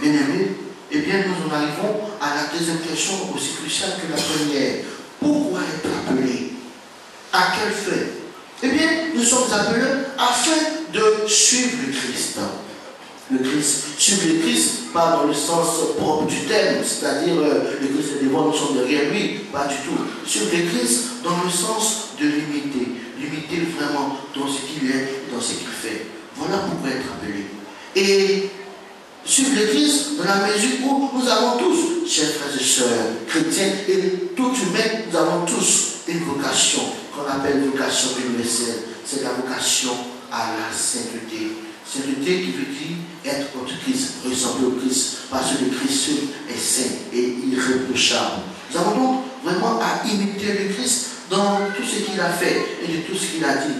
Bien aimé, eh bien nous en arrivons à la deuxième question aussi cruciale que la première. Pourquoi être appelé? À quel fait? Eh bien, nous sommes appelés afin de suivre le Christ. Le Christ, suivre le Christ, pas dans le sens propre du terme, c'est-à-dire le Christ est devant, nous sommes derrière lui, pas du tout. Suivre le Christ dans le sens de l'imiter, l'imiter vraiment dans ce qu'il est, dans ce qu'il fait. Voilà pourquoi être appelé. Et suivre le Christ dans la mesure où nous avons tous, chers frères et sœurs, chrétiens et tout humain, nous avons tous une vocation qu'on appelle vocation universelle. C'est la vocation à la sainteté. Sainteté qui veut dire être contre Christ, ressembler au Christ, parce que le Christ seul est saint et irréprochable. Nous avons donc vraiment à imiter le Christ dans tout ce qu'il a fait et de tout ce qu'il a dit,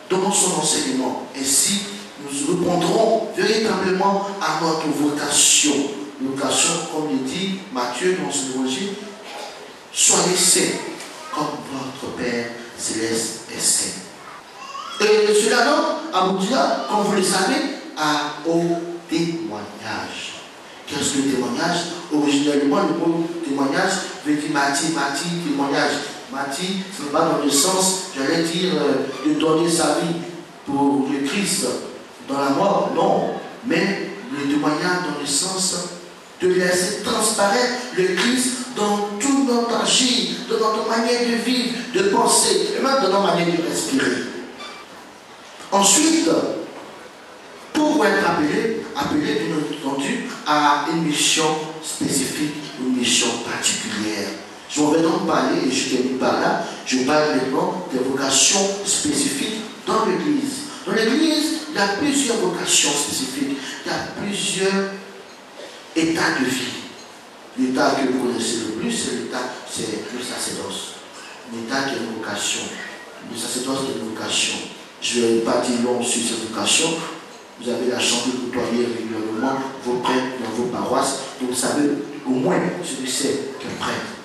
dans son enseignement. Ainsi, nous répondrons véritablement à notre vocation. Vocation, comme le dit Matthieu dans son évangile, soyez saints comme votre Père céleste est saint. Et cela donc aboutira, comme vous le savez, au témoignage. Qu'est-ce que le témoignage? Originellement, le mot témoignage veut dire mati, témoignage. Mati, ce n'est pas dans le sens, j'allais dire, de donner sa vie pour le Christ dans la mort, non. Mais le témoignage dans le sens de laisser transparaître le Christ dans tout notre agir, dans notre manière de vivre, de penser, et même dans notre manière de respirer. Ensuite, pour être appelé bien entendu à une mission spécifique, une mission particulière. Je vais donc parler, et je termine par là, je parle maintenant des vocations spécifiques dans l'Église. Dans l'Église, il y a plusieurs vocations spécifiques, il y a plusieurs états de vie. L'état que vous connaissez le plus, c'est le sacerdoce. L'état qui est une vocation. Le sacerdoce est une vocation. Je ne vais pas dire long sur cette vocation. Vous avez la chance de côtoyer régulièrement vos prêtres dans vos paroisses. Donc vous savez au moins ce que c'est qu'un prêtre.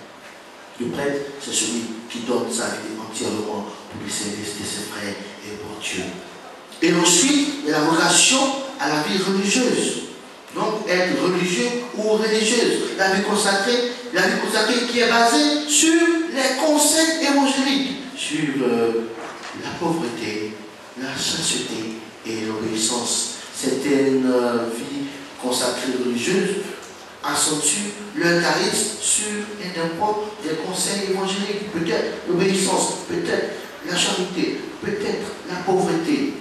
Le prêtre, c'est celui qui donne sa vie entièrement pour le service de ses frères et pour Dieu. Et ensuite, il y a la vocation à la vie religieuse. Donc, être religieux ou religieuse. La vie consacrée qui est basée sur les conseils évangéliques, sur la pauvreté, la chasteté et l'obéissance. Certaines vies consacrées religieuses accentuent leur charisme sur et n'importe des conseils évangéliques. Peut-être l'obéissance, peut-être la charité, peut-être la pauvreté.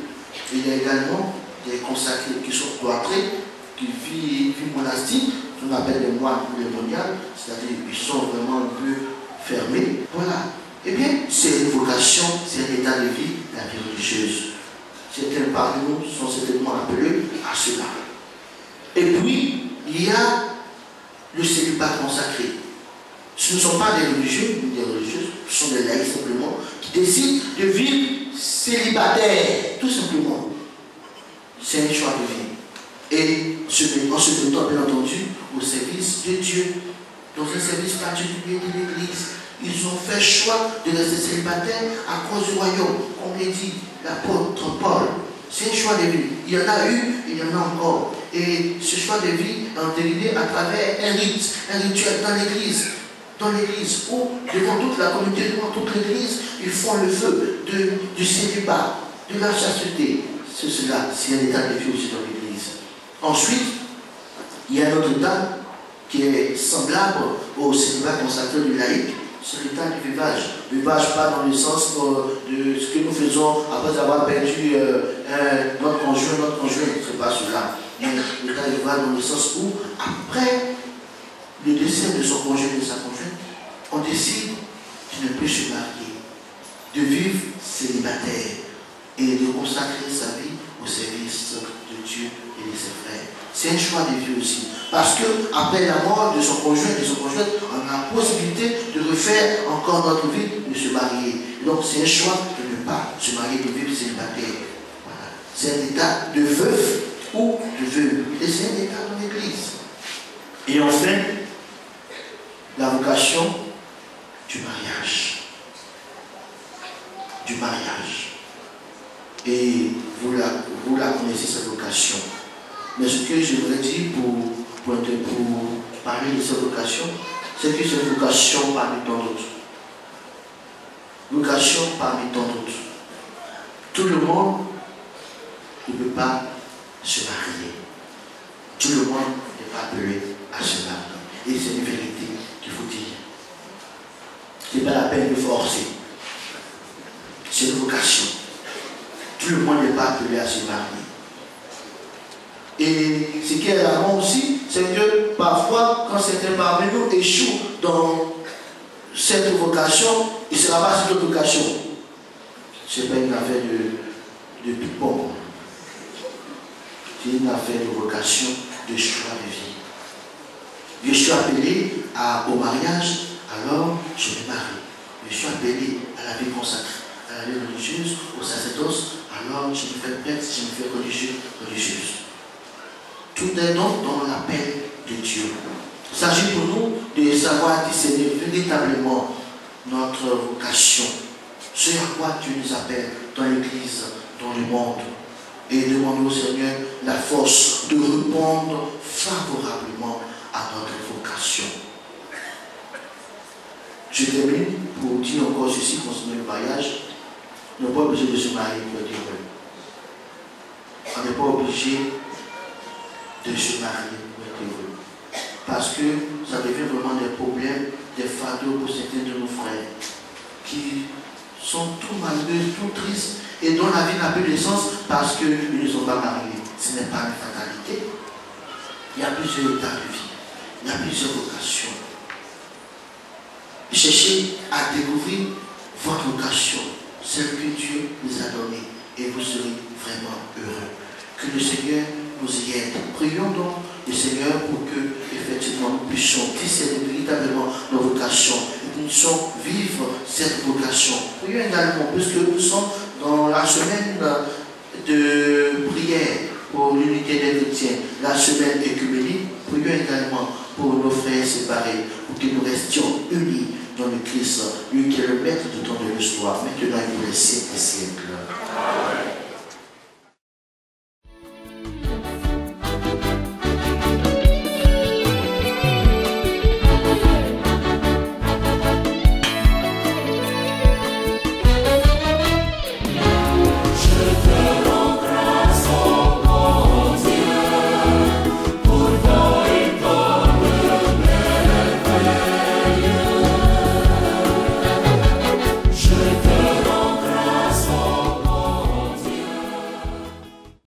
Et il y a également des consacrés qui sont cloîtrés, qui vivent monastique, qu'on appelle les moines ou les moniales, c'est-à-dire qu'ils sont vraiment un peu fermés. Voilà. Eh bien, c'est une vocation, c'est un état de vie, la vie religieuse. Certains parmi nous sont certainement appelés à cela. Et puis, il y a le célibat consacré. Ce ne sont pas des religieux ou des religieuses, ce sont des laïcs simplement, qui décident de vivre célibataire, tout simplement. C'est un choix de vie. Et en se mettant, bien entendu, au service de Dieu, dans un service particulier de l'Église. Ils ont fait choix de rester célibataires à cause du royaume, comme l'a dit l'apôtre Paul. C'est un choix de vie. Il y en a eu, il y en a encore. Et ce choix de vie est entériné à travers un rite, un rituel dans l'Église. Dans l'Église, où, devant toute la communauté, devant toute l'Église, ils font le feu du célibat, de la chasteté. C'est cela, c'est un état de vie aussi dans l'Église. Ensuite, il y a un autre état qui est semblable au célibat consacré du laïc, c'est l'état du veuvage. Veuvage pas dans le sens de ce que nous faisons après avoir perdu notre conjoint, c'est pas cela. Mais l'état du veuvage dans le sens où, après le décès de son conjoint et de sa conjointe, on décide de ne plus se marier, de vivre célibataire et de consacrer sa vie au service de Dieu et de ses frères. C'est un choix de vie aussi. Parce qu'après la mort de son conjoint et de son conjointe, on a la possibilité de refaire encore notre vie, de se marier. Donc c'est un choix de ne pas se marier, de vivre célibataire. Voilà. C'est un état de veuf ou de veuve. Et c'est un état dans l'Église. Et enfin, la vocation du mariage. Du mariage. Et vous la connaissez, cette vocation. Mais ce que je voudrais dire pour parler de cette vocation, c'est que c'est une vocation parmi tant d'autres. Vocation parmi tant d'autres. Tout le monde ne peut pas se marier. Tout le monde n'est pas appelé à se marier. Et c'est une vérité qu'il faut dire. Ce n'est pas la peine de forcer. C'est une vocation. Tout le monde n'est pas appelé à se marier. Et ce qui est alarmant aussi, c'est que parfois, quand certains parmi nous échouent dans cette vocation, il ne sera pas cette autre vocation. Ce n'est pas une affaire de ping-pong. C'est une affaire de vocation, de choix de vie. Je suis appelé au mariage, alors je me marie. Je suis appelé à la vie consacrée, à la vie religieuse, au sacerdoce, alors je me fais prêtre, je me fais religieux, religieuse. Tout est donc dans l'appel de Dieu. Il s'agit pour nous de savoir discerner véritablement notre vocation, ce à quoi Dieu nous appelle dans l'Église, dans le monde, et demander au Seigneur la force de répondre favorablement à notre vocation. Je termine pour dire encore ceci concernant le mariage. On n'est pas obligé de se marier pour être heureux. On n'est pas obligé de se marier pour être heureux. Parce que ça devient vraiment des problèmes, des fardeaux pour certains de nos frères qui sont tout malheureux, tout tristes et dont la vie n'a plus de sens parce qu'ils ne sont pas mariés. Ce n'est pas une fatalité. Il y a plusieurs états de vie. Il y a plusieurs vocations. Cherchez à découvrir votre vocation, celle que Dieu vous a donnée, et vous serez vraiment heureux. Que le Seigneur nous y aide. Prions donc le Seigneur pour que, effectivement, nous puissions discerner véritablement nos vocations, et que nous puissions vivre cette vocation. Prions également, puisque nous sommes dans la semaine de prière pour l'unité des chrétiens, la semaine écuménique, prions également pour nos frères séparés, pour que nous restions unis dans le Christ, lui qui est le maître de temps de l'histoire, maintenant et pour les siècles des siècles.